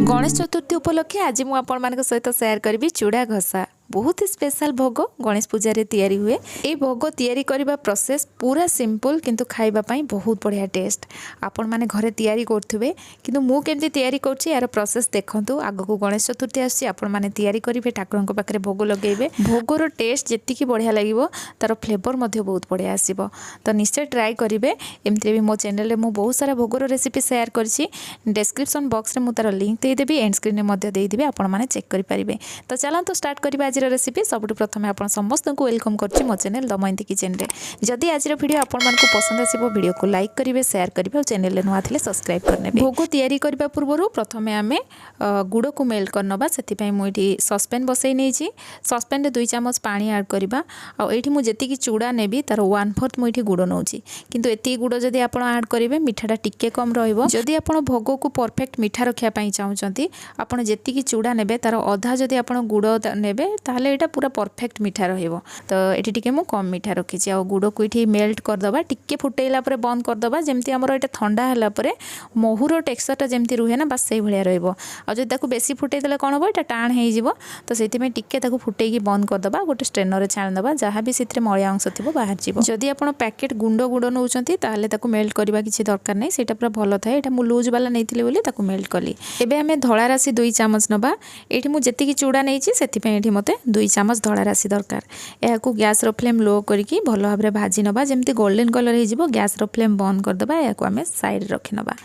गणेश चतुर्थी उपलक्षे आज मुझे आपण सहित शेयर करी चूड़ा घसा बहुत ही स्पेशल भोग गणेश पूजा रे तैयारी हुए। ये भोग तैयारी करबा प्रोसेस पूरा सिंपल किंतु खाइबा पई बहुत बढ़िया टेस्ट। आपण माने घरे तैयारी करथुबे किंतु मु केमती तैयारी करछि यार प्रोसेस देखंतु। आगो को गणेश चतुर्थी आसी आपण माने तैयारी करिवे ठाकुरन को पाखरे भोग लगेबे। भोगर टेस्ट जेति की बढ़िया लागिवो तार फ्लेवर मध्ये बहुत बढ़िया आसीबो। तो निश्चय ट्राई करिवे। एमती भी मो चैनल रे मु बहुत सारा भोगर रेसिपी शेयर करछि। डिस्क्रिप्शन बॉक्स रे मु तार link they Devi, and screen रे मध्ये दे देबी, आपण माने चेक करि परिबे। तो चलंतु स्टार्ट करिबा आज रेसिपी। सब प्रथम आप समस्त को वेलकम करछि मो चैनल दमयंती किचन रे। जदि आज वीडियो आपण मानकु पसंद आसीबो वीडियो को लाइक करिवे, शेयर करिवे और चैनल रे नुआ थिले सब्सक्राइब करनेबे। भोग तैयारी करबा पूर्वरु प्रथमे आमे गुड़ को मेल्ट करनबा। सेति पई मु एठी सस्पेन बसै नै छी। सस्पेन रे 2 चम्मच पानी ऐड करबा। आ एठी मु जेति की चूड़ा नेबी तार 1/4 मु एठी गुड़ नउची। किंतु एति गुड़ जदि आपण ऐड करिवे मिठाटा टिके कम रहइबो। जदि आपण भोग को परफेक्ट मिठा रखिया पई चाहुचंती आपण जेति की चूड़ा नेबे तार आधा जदि आपण गुड़ नेबे ताहले एटा पूरा परफेक्ट मिठा रहिबो। तो एठी टिके मु कम मिठा रखिछि। आ गुड़ को एठी मेल्ट कर दबा, टिके फुटेइला परे बंद कर दबा। जेमति हमर एटा ठंडा हला परे मोहुर टेक्सचरटा जेमति रुहे ना बस सेही भलिया रहइबो। आ जदि ताकू बेसी फुटेइ देले कोन होबो एटा टाण हेइ जिवो। तो सेति में टिके ताकू फुटेइकी बंद कर दबा। गोटे स्ट्रेनर रे छान दबा, जहा भी सिथरे मळिया अंश थिबो बाहर जिवो। जदि आपण पैकेट गुड़ नउचंती ताहले ताकू मेल्ट करबा किछि दरकार नै। सेटा पूरा भलो थाए। एटा मु लूज वाला नेइथिले बोली ताकू मेल्ट कली। एबे हमें धळा राशि 2 चम्मच नबा। एठी मु जेति की चूड़ा नेइछि सेति पे एठी मते 2 चम्मच धळा राशि दरकार। या गैस रो फ्लेम लो करके भल भाव भाजी नबा। जेमती गोल्डन कलर हो गैस रो फ्लेम बंद कर दबा। या आम साइड रखी नबा।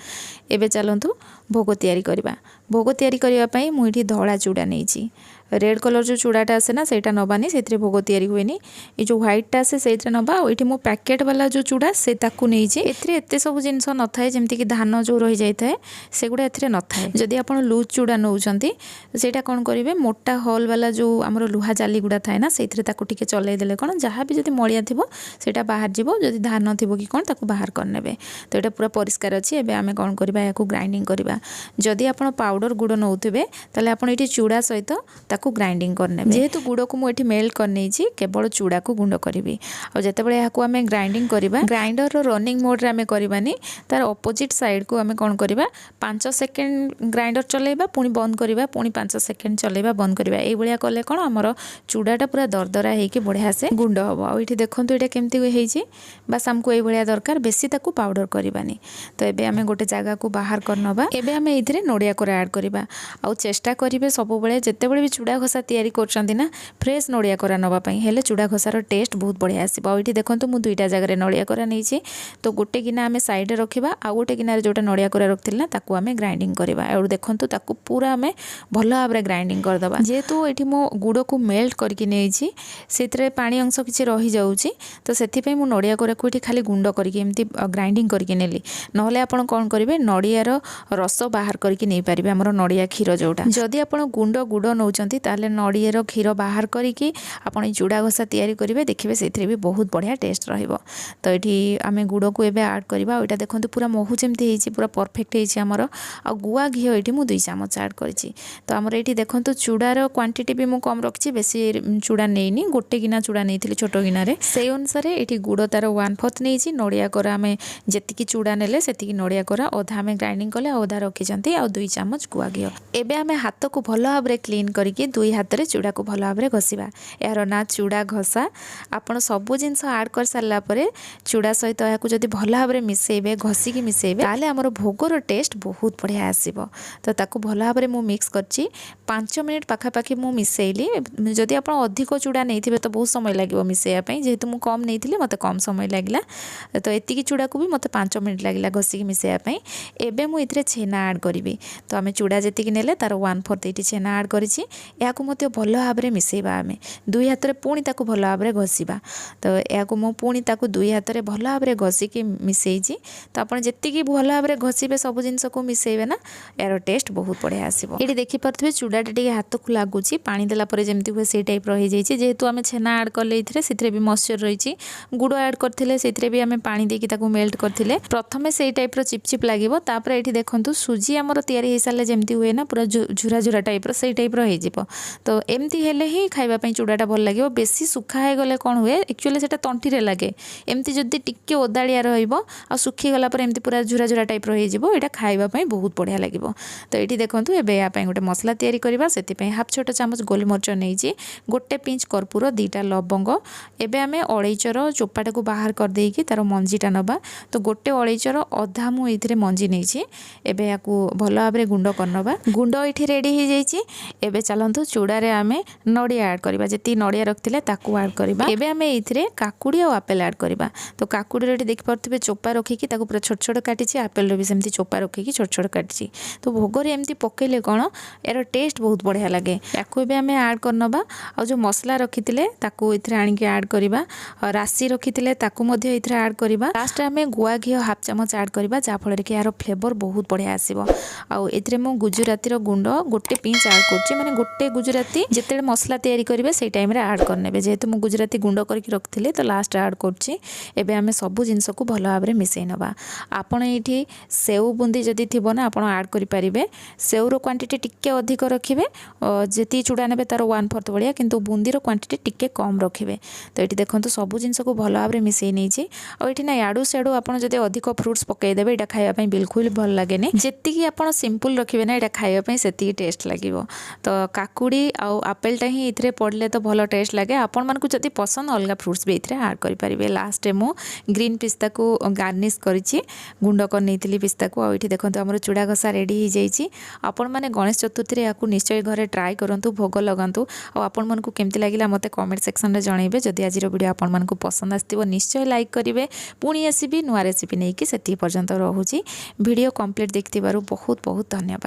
एबे चलंतु भोग तैयारी करबा। भोग तैयारी करबा पई मु एठी धळा चूड़ा नेइछि। रेड कलर जो चूड़ाटा आसे ना सेटा नबानी, से भोग तैयारी हुएनी। ये जो व्हाइटा आसे से नबा। ये मो पैकेट वाला जो चूड़ा से ताकू नहीं एते सब जिनस न थाए जमती कि धान जो रही जाए से गुड़ा ए न थाए। जदि आप लूज चूड़ा नौचंती सेटा कौन करेंगे मोटा हॉल वाला जो आम लुहा जाली गुड़ा थाए ना से टिके चलई देले कौन जहाँ भी जब मलिया थी सेटा बाहर जीव। जदि धान थी कि कौन ताकू बाहर करने। तो ये पूरा परिष्कार अच्छी। एबे आमे कौन करबा याकू ग्राइंडिंग करबा। जदि आप पाउडर गुड़ नौथिबे ताले आपण एठी चूड़ा सहित ताकू ग्राइंडिंग करने। जेहेतु गुड़ को मुझे मेल्ट करनी केवल चूड़ा को गुंड करी। और जितेबाला यहाँ आम ग्राइंडिंग करवा ग्राइंडर रनिंग मोड रे आम करवानी, तार अपोजिट साइड को आम कौन करवा 5 सेकेंड ग्राइंडर चलेबा पुणी बंद करवा, पुणी 5 सेकेंड चलेबा बंद करवा। ये कले कौन आमर चूड़ाटा पूरा दरदरा होकर बढ़िया से गुंड हम। आठी देखो ये केमती होती बास आमको ये दरकार, बेसी ताकू पाउडर करवानी। तो ये आम गोटे जगह को बाहर करनबा। एबे आम ये नड़िया कोरा ऐड करवा। आउ चेष्टा करेंगे सब जितेबाला भी चूड़ा घसा तैयारी करछंती ना फ्रेश नड़िया कोरा नबा पई, हेले चूड़ा घसार टेस्ट बहुत बढ़िया आसीबो। एठी देखंतु मु 2टा जगह नड़िया कोरा नैछि। तो गोटे गिना आमे साइड रे रखिबा, आ गोटे गिना रे जोटा नड़िया कोरा रखथिल ना ताकू आमे ग्राइंडिंग करबा। और देखंतु ताकू पूरा आमे भलो भाबरे ग्राइंडिंग कर दबा। जेहेतु एठी मो गुड़ को मेल्ट करके नैछि सेतरे पानी अंश किछि रहि जाउछि। तो सेथि पई मु नड़िया कोरा को एठी खाली गुंड करके एमती ग्राइंडिंग करके नेली। नहले आपण कोन करिवे नड़ियार रस बाहर करके नै परिबे हमर नड़िया खीर जोटा। जदि आपण गुंड गुड़ नौचंती ताले नड़ियार खीर बाहर करिकी आपण चूड़ा घसा तैयारी करेंगे। देखिए से भी बहुत बढ़िया टेस्ट रहिबो। तो ये आम गुड़ को एबे ऐड करबा। एटा देखंतु पूरा महू जेमती होईची पूरा परफेक्ट होईची हमर। आ गुआ घी एठी मु 2 चम्मच ऐड करछि। तो हमर एठी देखंतु चूड़ार क्वांटिटी भी मु कम रखछि, बेसी चूड़ा नेइनी। गोटे गिना चूड़ा नेइथिली छोट गिना रे, से अनुसार एठी गुड़ तार 1/4 नेइछि। नड़िया कोरा आम जेतिकी चूड़ा नेले सेतिकी नड़िया कोरा अधा आम ग्राइंडिंग कले अधा रखिछंती। आ 2 चम्मच गुआ घी। एबे आम हाथ को भलो भाबरे क्लीन करके 2 हाथ रे चूड़ा को भलो भाबरे घसीबा। यार ना चूड़ा घसा आपण सबु जिनस ऐड कर सारला परे चूड़ा सहित याकू जदि भलो भाबरे मिसेबे घसीकी मिसेबे ताले हमर भोगर टेस्ट बहुत बढ़िया आसीबो। तो ताकू भलो भाबरे मु मिक्स करछि। 5 मिनिट पाखा पाखी मु मिसेइली। जदि आपण अधिक चूड़ा नैथिबे तो बहुत समय लागिवो मिसेया पई, जेहेतु मु कम नैथिले मते कम समय लागिला। तो एतिकी चूड़ा को भी मते 5 मिनिट लागिला घसीकी मिसेया पई। एबे मु इथरे छेना ऐड करिवि। तो आमे चूड़ा जेतिकी नेले तार 1/4 एटी छेना ऐड करिछि। याकू मते भलो भाबरे मिसेबा। आमे 2 हाथ रे पुणी ताकू भलो भाबरे घसीबा। तो याकू मु पुणी ताकू 2 हाथ रे भलो भाबरे घसीकी मिसेइछि। तो आपण जेतिकी भलो भाबरे घसीबे सब जिंस को मिसेइबे ना यार टेस्ट बहुत बढ़िया आसीबो। एटी देखि परथबे चूड़ाटा टिके हाथ को लागुछि, पानी देला परे जेमति हुए से टाइप रहि जाइछि। जेहेतु आमे छेना ऐड करले इथरे सिथरे भी मॉइस्चर रहिछि। गुड़ ऐड करथिले सिथरे भी आमे पानी देकी ताकू मेल्ट करथिले। प्रथमे से टाइप रो चिपचिप लागिवो। तापर एठी देखंतु सुजी हमर तयारी हे साले जेमति हुए ना पूरा झुरा झुरा टाइप रो से टाइप रो हे जिवो। तो एमती हेले ही खाइबा चूड़ाटा भल लगे। बेसी सुखा हो गले कौन हुए एक्चुअली सेटा तंटी लगे एमती जदि टिके ओदाड़िया रहिबो आ सुखी गला पर एमती पूरा झुरा झुरा टाइप रही जिवो एटा खाइबा पई बहुत बढ़िया लागिबो। तो एठी देखंतु एबे या पई गोटे मसला तयारी करबा सेति पई हाफ छोटा चामच गोलमरिच नेइची गोटे पिंच कर्पूर 2टा लवंग एबे आमे अळैचर चोपाटा को बाहर कर देकी तार मंजीटा नबा। तो गोटे अळैचर अधा मु एथिरे मंजी नेइची एबे याकू भल भाबरे गुंड करनबा। गुंड एठी रेडी हो जाइची। एबे चलंतु चूड़ा रे आमे नडिया ऐड करबा जेती नडिया रखथिले ताकू ऐड करबा। एबे आमे एथिरे काकुड़ी और आपेल ऐड करबा। तो काकुड़ी रे देख परथिबे चोपा रखिकी ताकू पूरा छोट छोट काटिची आपेल रे भी सेमती चोपा रखिकी छोट छोट काटिची। तो भोग रे एमती पकेले कोन यार टेस्ट बहुत बढ़िया लगे। याकू एबे आमे ऐड करनबा और जो मसला रखिथिले ताकू एथिरे आनिके ऐड करबा और राशि रखिथिले ताकू मध्ये एथिरे ऐड करबा। लास्ट आमे गुआ घी हाफ चामच ऐड करबा जा फल रे कि यार फ्लेवर बहुत बढ़िया आसीबो। आ एथिरे मु गुजराती रो गुंड गोटे पिंच ऐड करची माने गोटे गुजराती जेतेले मसला तयारी करिवे सेई टाइम रे ऐड करनेबे जेहेतु मु गुजराती गुंड करके रखथिले तो लास्ट ऐड करची। एबे आमे सब जिंस को भलो भाबरे मिसै नबा। आपण एठी सेव बुंदी जदी थिबो ना आपण ऐड करि परिबे। सेव रो क्वांटिटी टिके अधिक रखिबे जेती चूड़ा नेबे तार 1/4 बढिया किंतु बुंदी रो क्वांटिटी टिके कम रखिबे। तो एठी देखंतु सब जिंस को भलो भाबरे मिसै नेइची। और एठी ना याडू सेडू आपण जदी अधिक फ्रूट्स पकै देबे एटा खाइबा पई बिल्कुल भल लागेनी। जेती कि आपण सिंपल रखिबे ना एटा खाइबा पई सेती टेस्ट लागिवो। तो काकुड़ी आ आपेलटा ही इथरे पड़ले तो भलो टेस्ट लागे। आपण मानकु जदी पसंद अलगा फ्रूट्स भी इथरे ऐड करि परिबे। लास्ट मु ग्रीन पिस्ता को गार्निश करिछि गुंड कर नेइतिली पिस्ता को। आ एठी देखंतु हमर चूड़ा घसा रेडी हो जाइछि। आपण माने गणेश चतुर्थी रे याकू निश्चय घरे ट्राई करंतु भोग लगांतु। आ आपण मानकु केमति लागिला मते कमेंट सेक्शन रे जणाइबे। जदी आज वीडियो आपण मानकु पसंद आस्तिबो निश्चय लाइक करिवे। पुणी आसीबी नुआ रेसिपी नेकी सेति पर्यंत रहूछि। वीडियो कंप्लीट देखथिबारु बहुत बहुत धन्यवाद।